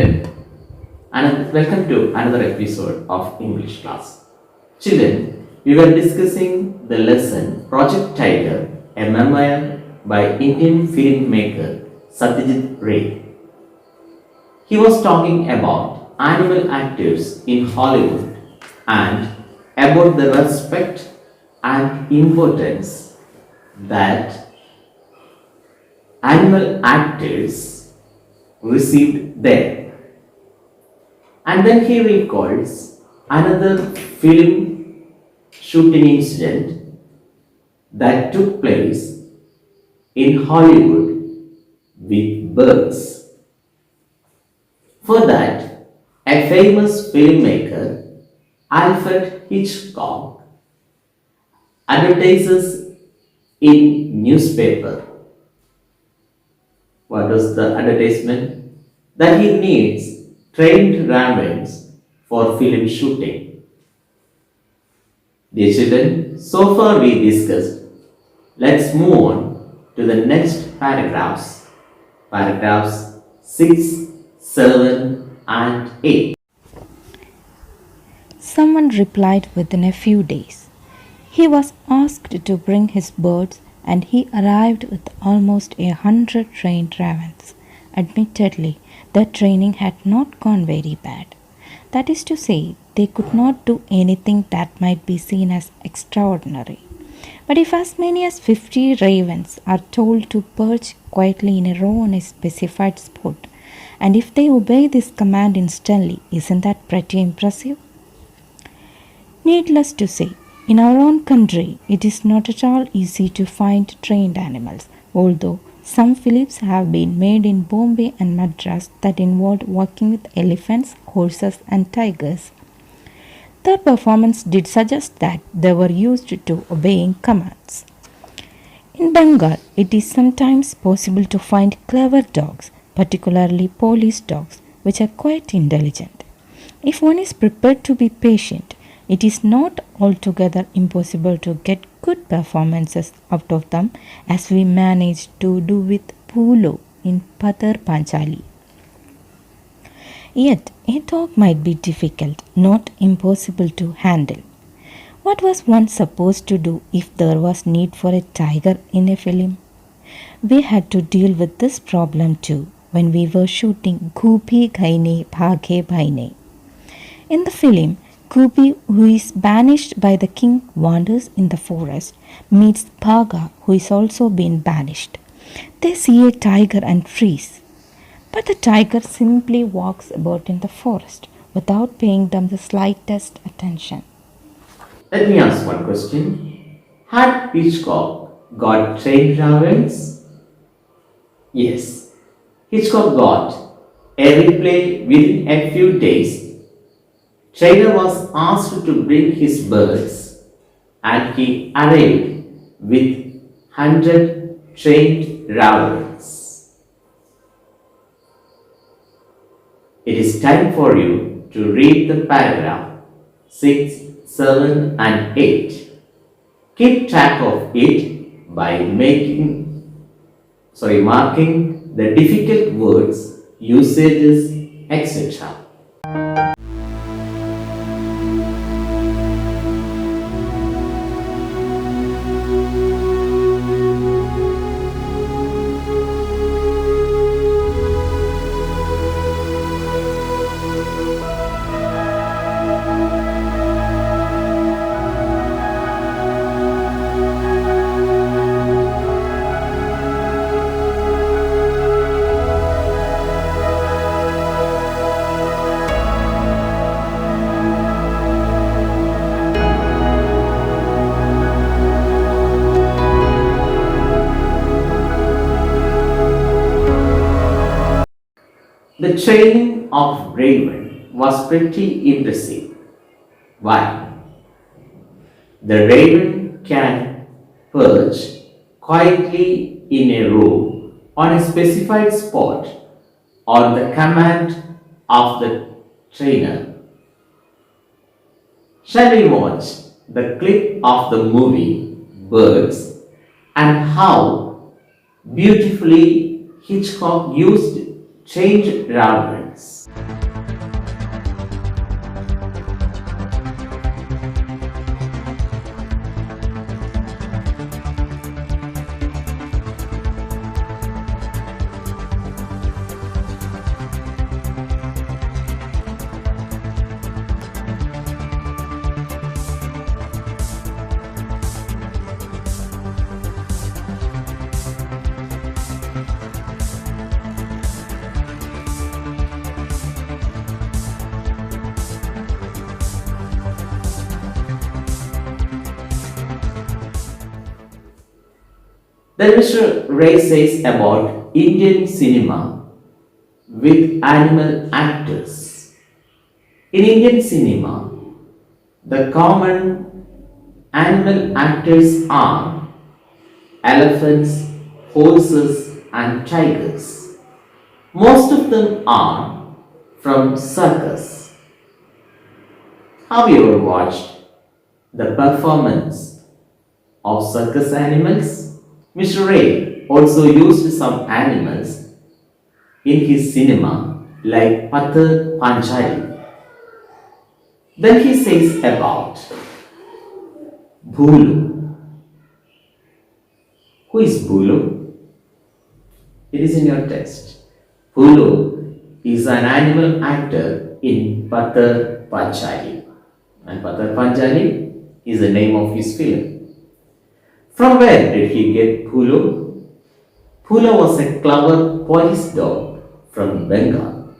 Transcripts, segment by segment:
children, and welcome to another episode of English class. Children, we were discussing the lesson Project Tiger, a memoir by Indian filmmaker Satyajit Ray. He was talking about animal actors in Hollywood and about the respect and importance that animal actors received there. And then he recalls another film shooting incident that took place in Hollywood with birds. For that, a famous filmmaker, Alfred Hitchcock, advertises in newspaper. What was the advertisement? That he needs trained ravens for film shooting. Dear children, so far we discussed. Let's move on to the next paragraphs. Paragraphs 6, 7 and 8. Someone replied within a few days. He was asked to bring his birds and he arrived with almost 100 trained ravens. Admittedly, their training had not gone very bad. That is to say, they could not do anything that might be seen as extraordinary. But if as many as 50 ravens are told to perch quietly in a row on a specified spot, and if they obey this command instantly, isn't that pretty impressive? Needless to say, in our own country, it is not at all easy to find trained animals, although some films have been made in Bombay and Madras that involved working with elephants, horses, and tigers. Their performance did suggest that they were used to obeying commands. In Bengal, it is sometimes possible to find clever dogs, particularly police dogs, which are quite intelligent. If one is prepared to be patient, it is not altogether impossible to get good performances out of them, as we managed to do with Pulu in Patar Panchali. Yet, a dog might be difficult, not impossible to handle. What was one supposed to do if there was need for a tiger in a film? We had to deal with this problem too when we were shooting Gupi Gaine Bhage Bhaine. In the film, Gupi, who is banished by the king, wanders in the forest, meets Bhaga, who is also been banished. They see a tiger and freeze. But the tiger simply walks about in the forest without paying them the slightest attention. Let me ask one question. Had Hitchcock got trained ravens? Yes. Hitchcock got a replay within a few days. Trainer was asked to bring his birds and he arrived with 100 trained ravens. It is time for you to read the paragraph 6, 7 and 8. Keep track of it by marking the difficult words, usages, etc. The training of raven was pretty impressive. Why? The raven can perch quietly in a row on a specified spot on the command of the trainer. Shall we watch the clip of the movie Birds and how beautifully Hitchcock used changed ravens? Then Mr. Ray says about Indian cinema with animal actors. In Indian cinema, the common animal actors are elephants, horses, and tigers. Most of them are from circus. Have you ever watched the performance of circus animals? Mr. Ray also used some animals in his cinema like Pathar Panchali. Then he says about Bhulu. Who is Bhulu? It is in your text. Bhulu is an animal actor in Pathar Panchali. And Pathar Panchali is the name of his film. From where did he get Bhulu? Bhulu was a clever police dog from Bengal.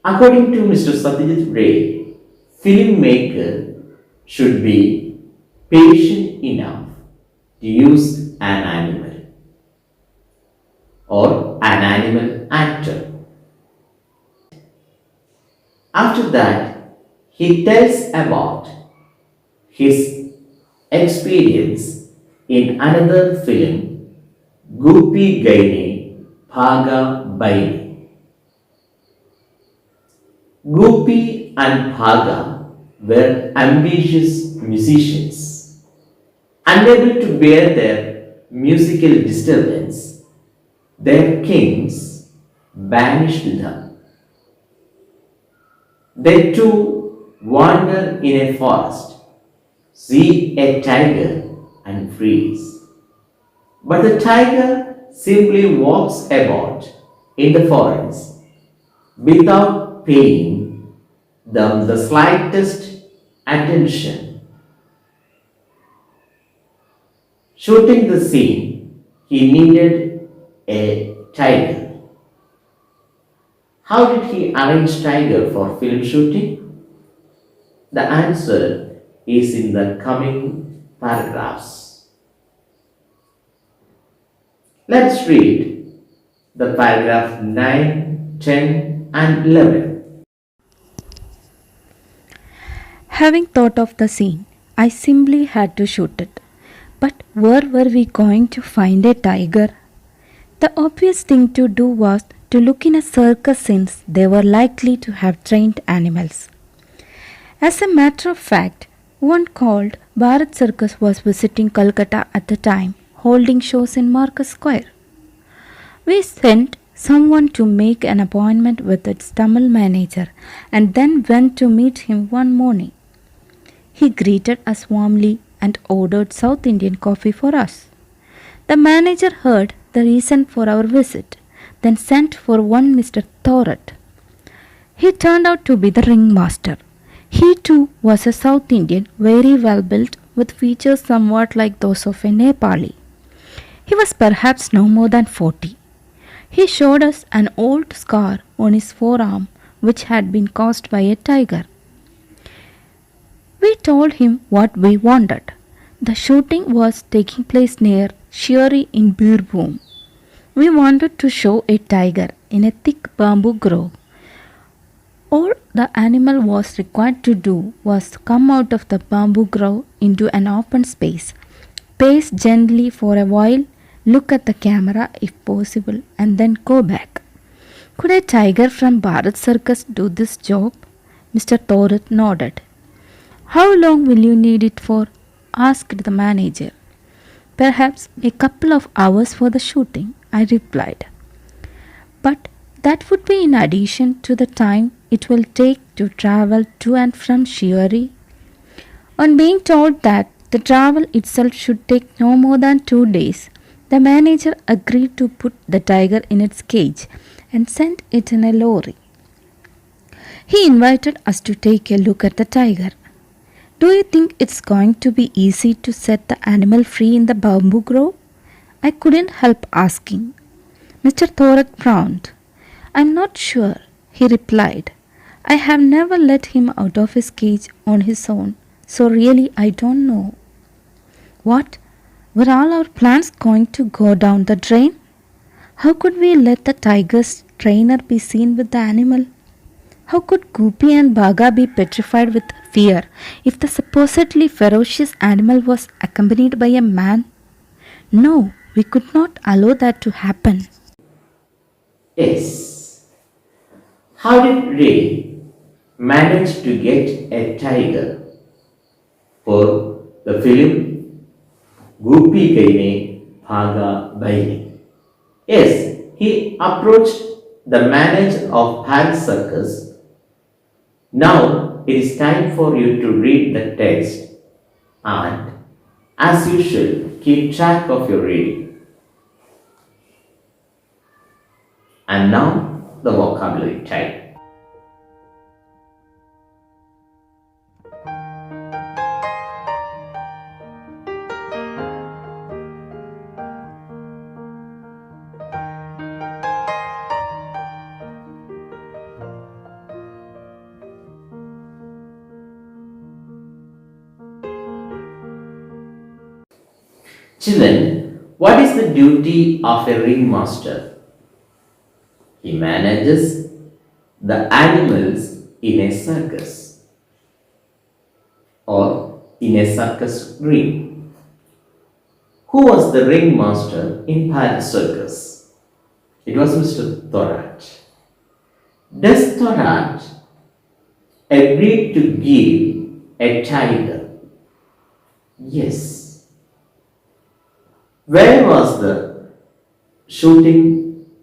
According to Mr. Satyajit Ray, filmmaker should be patient enough to use an animal or an animal actor. After that, he tells about his experience in another film, Gopi Gaine Bhaga Baini. Gopi and Bhaga were ambitious musicians. Unable to bear their musical disturbance, their kings banished them. They too wander in a forest, see a tiger and freeze. But the tiger simply walks about in the forest without paying them the slightest attention. Shooting the scene, he needed a tiger. How did he arrange tiger for film shooting? The answer is in the coming paragraphs. Let's read the paragraph 9, 10 and 11. Having thought of the scene, I simply had to shoot it. But where were we going to find a tiger? The obvious thing to do was to look in a circus since they were likely to have trained animals. As a matter of fact, one called Bharat Circus was visiting Calcutta at the time, holding shows in Marcus Square. We sent someone to make an appointment with its Tamil manager and then went to meet him one morning. He greeted us warmly and ordered South Indian coffee for us. The manager heard the reason for our visit, then sent for one Mr. Thorat. He turned out to be the ringmaster. He too was a South Indian, very well built, with features somewhat like those of a Nepali. He was perhaps no more than 40. He showed us an old scar on his forearm which had been caused by a tiger. We told him what we wanted. The shooting was taking place near Shiori in Birbhum. We wanted to show a tiger in a thick bamboo grove. All the animal was required to do was come out of the bamboo grove into an open space, pace gently for a while, look at the camera if possible, and then go back. Could a tiger from Bharat Circus do this job? Mr. Thorat nodded. How long will you need it for? Asked the manager. Perhaps a couple of hours for the shooting, I replied. But that would be in addition to the time it will take to travel to and from Shiori. On being told that the travel itself should take no more than 2 days, the manager agreed to put the tiger in its cage and sent it in a lorry. He invited us to take a look at the tiger. Do you think it's going to be easy to set the animal free in the bamboo grove? I couldn't help asking. Mr. Thorat frowned. I'm not sure, he replied. I have never let him out of his cage on his own, so really I don't know. What? Were all our plans going to go down the drain? How could we let the tiger's trainer be seen with the animal? How could Goopy and Bhaga be petrified with fear if the supposedly ferocious animal was accompanied by a man? No, we could not allow that to happen. Yes. How did Ray manage to get a tiger for the film Goopy Kaine Bhaga Baile? Yes, he approached the manager of Paris Circus. Now it is time for you to read the text and, as usual, keep track of your reading. And now the vocabulary type. Children, what is the duty of a ringmaster? He manages the animals in a circus or in a circus ring. Who was the ringmaster in Paris Circus? It was Mr. Thorat. Does Thorat agree to give a tiger? Yes. Where was the shooting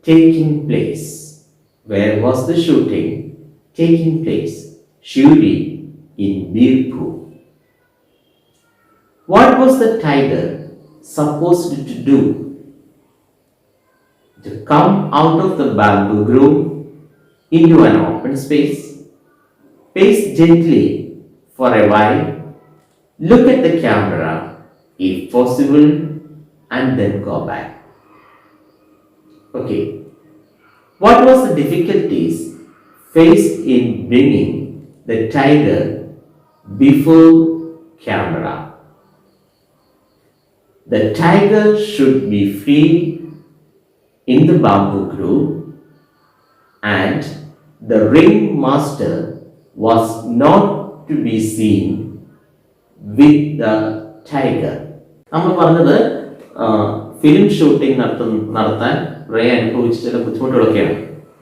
taking place? Where was the shooting taking place? Shooting in Birpur. What was the tiger supposed to do? To come out of the bamboo grove into an open space, pace gently for a while, look at the camera if possible, and then go back. Okay. What was the difficulties faced in bringing the tiger before camera? The tiger should be free in the bamboo grove, and the ringmaster was not to be seen with the tiger. നമ്മൾ പറഞ്ഞത് film shooting നടത്താൻ ray അനുഭവിച്ച ചില ബുദ്ധിമുട്ടുകളൊക്കെയാണ്.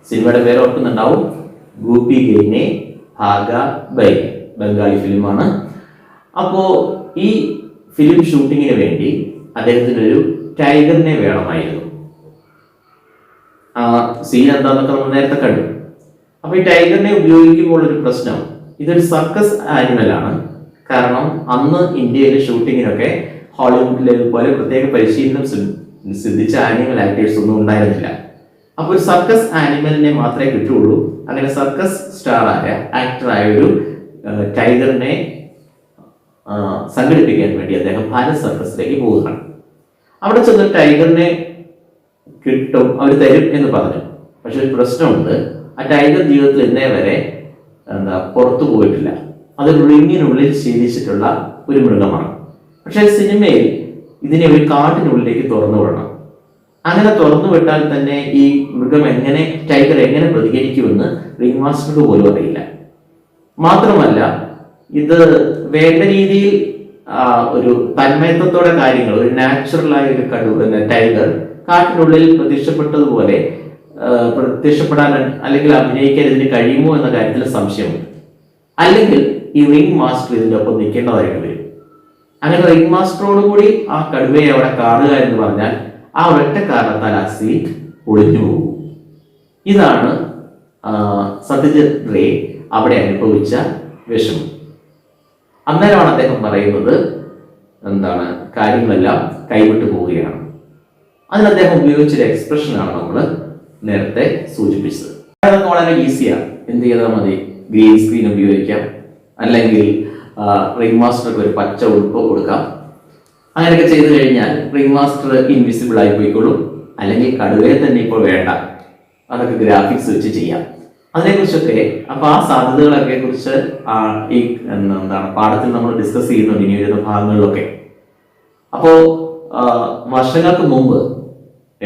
സിനിമയുടെ പേര് ഓർക്കുന്നുണ്ടാവും, ഗൂപ്പി ഗെയിനെ ഭാഗ by, Bengali ഫിലിമാണ്. അപ്പോൾ ഈ ഫിലിം ഷൂട്ടിങ്ങിന് വേണ്ടി അദ്ദേഹത്തിനൊരു ടൈഗറിനെ വേണമായിരുന്നു. ആ സീൻ എന്താണെന്നൊക്കെ നമ്മൾ നേരത്തെ കണ്ടു. അപ്പോൾ ഈ ടൈഗറിനെ ഉപയോഗിക്കുമ്പോൾ ഒരു പ്രശ്നം, ഇതൊരു സർക്കസ് ആനിമലാണ്. കാരണം അന്ന് ഇന്ത്യയിലെ ഷൂട്ടിങ്ങിനൊക്കെ ഹോളിവുഡിലെ പോലെ പ്രത്യേക പരിശീലനം സിദ്ധിച്ച ആനിമൽ ആക്ടേഴ്സ് ഒന്നും ഉണ്ടായിരുന്നില്ല. അപ്പോൾ ഒരു സർക്കസ് ആനിമലിനെ മാത്രമേ കിട്ടുള്ളൂ. അങ്ങനെ സർക്കസ് സ്റ്റാറായ ആക്ടറായ ഒരു ടൈഗറിനെ സംഘടിപ്പിക്കാൻ വേണ്ടി അദ്ദേഹം ഭാരത് സർക്കസിലേക്ക് പോവുകയാണ്. അവിടെ ചെന്ന് ടൈഗറിനെ കിട്ടും, അവർ തരും എന്ന് പറഞ്ഞു. പക്ഷെ ഒരു പ്രശ്നമുണ്ട്, ആ ടൈഗർ ജീവിതത്തിൽ ഇന്നേ വരെ പുറത്തു പോയിട്ടില്ല. അത് റിങ്ങിനുള്ളിൽ ശീലിച്ചിട്ടുള്ള ഒരു മൃഗമാണ്. പക്ഷെ സിനിമയിൽ ഇതിനെ ഒരു കാട്ടിനുള്ളിലേക്ക് തുറന്നു വിടണം. അങ്ങനെ തുറന്നു വിട്ടാൽ തന്നെ ഈ മൃഗം എങ്ങനെ, ടൈഗർ എങ്ങനെ പ്രതികരിക്കുമെന്ന് റിംഗ് മാസ്റ്റർക്ക് പോലും അറിയില്ല. മാത്രമല്ല ഇത് വേണ്ട രീതിയിൽ ഒരു തന്മയത്വത്തോടെ കാര്യങ്ങൾ, ഒരു നാച്ചുറലായ ഒരു ടൈഗർ കാട്ടിനുള്ളിൽ പ്രത്യക്ഷപ്പെട്ടതുപോലെ പ്രത്യക്ഷപ്പെടാൻ അല്ലെങ്കിൽ അഭിനയിക്കാൻ ഇതിന് കഴിയുമോ എന്ന കാര്യത്തിൽ സംശയമുണ്ട്. അല്ലെങ്കിൽ ഈ റിംഗ് മാസ്റ്റർ ഇതിൻ്റെ ഒപ്പം നിൽക്കേണ്ടതായിട്ട് വരും. അങ്ങനെ റിംഗ് മാസ്റ്ററോട് കൂടി ആ കടുവയെ അവിടെ കാണുക എന്ന് പറഞ്ഞാൽ ആ ഒറ്റ കാരണത്താൽ ആ സീൻ ഒളിഞ്ഞു പോകും. ഇതാണ് സത്യജിത് റേ അവിടെ അനുഭവിച്ച വിഷമം. അന്നേരമാണ് അദ്ദേഹം പറയുന്നത് എന്താണ്, കാര്യങ്ങളെല്ലാം കൈവിട്ടു പോവുകയാണ്. അതിന് അദ്ദേഹം ഉപയോഗിച്ചൊരു എക്സ്പ്രഷനാണ് നമ്മൾ നേരത്തെ സൂചിപ്പിച്ചത്. അതൊക്കെ വളരെ ഈസിയാണ്. എന്ത് ചെയ്താൽ മതി, ഗ്രീൻ സ്ക്രീൻ ഉപയോഗിക്കാം, അല്ലെങ്കിൽ റിംഗ് മാസ്റ്റർക്ക് ഒരു പച്ച ഉടുപ്പ് കൊടുക്കാം. അങ്ങനെയൊക്കെ ചെയ്തു കഴിഞ്ഞാൽ റിംഗ് മാസ്റ്റർ ഇൻവിസിബിൾ ആയി പോയിക്കൊള്ളും. അല്ലെങ്കിൽ കടുവയെ തന്നെ ഇപ്പോൾ വേണ്ട, അതൊക്കെ ഗ്രാഫിക്സ് വെച്ച് ചെയ്യാം. അതിനെക്കുറിച്ചൊക്കെ അപ്പോൾ ആ സാധ്യതകളൊക്കെ കുറിച്ച് ഈ പാഠത്തിൽ നമ്മൾ ഡിസ്കസ് ചെയ്യുന്നുണ്ട് ഇനി വരുന്ന ഭാഗങ്ങളിലൊക്കെ. അപ്പോൾ വർഷങ്ങൾക്ക് മുമ്പ്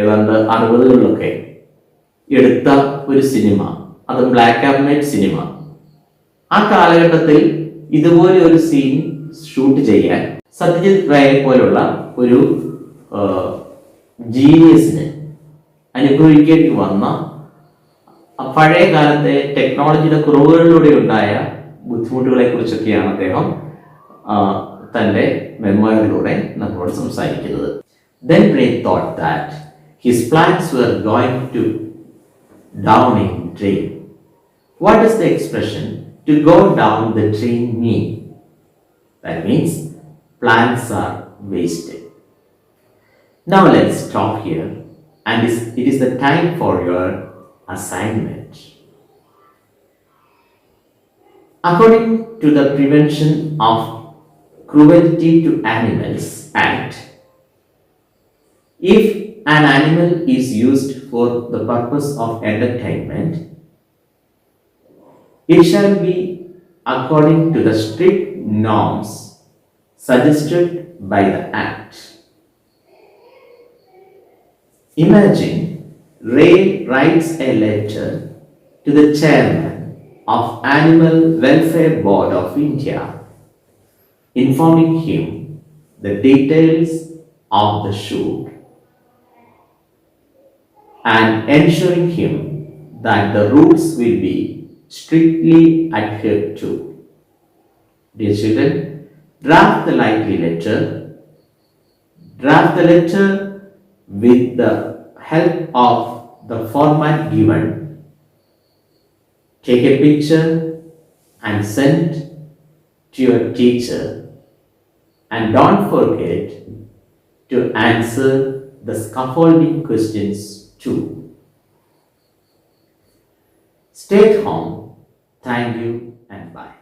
ഏതാണ്ട് 60കളിലൊക്കെ എടുത്ത ഒരു സിനിമ, അത് ബ്ലാക്ക് ആൻഡ് വൈറ്റ് സിനിമ. ആ കാലഘട്ടത്തിൽ ഇതുപോലെ ഒരു സീൻ ഷൂട്ട് ചെയ്യാൻ സത്യജിത് റേയെ പോലുള്ള ഒരു ജീനിയസിന് അനുഭവിക്കേണ്ടി വന്ന പഴയ കാലത്തെ ടെക്നോളജിയുടെ കുറവുകളിലൂടെ ഉണ്ടായ ബുദ്ധിമുട്ടുകളെ കുറിച്ചൊക്കെയാണ് അദ്ദേഹം തൻ്റെ മെമ്മോയറിലൂടെ നമ്മളോട് സംസാരിക്കുന്നത്. Then Ray thought that his plans were going to down a drain. What does the expression to go down the drain mean? That means plans are wasted. Now let's stop here, and it is the time for your assignment. According to the Prevention of Cruelty to Animals Act, if an animal is used for the purpose of entertainment, it shall be according to the strict norms suggested by the Act. Imagine Ray writes a letter to the chairman of Animal Welfare Board of India, informing him the details of the shoot and ensuring him that the rules will be strictly adhered to. Dear children, draft the likely letter. Draft the letter with the help of the format given. Take a picture and send to your teacher, and don't forget to answer the scaffolding questions too. Stay at home. Thank you and bye.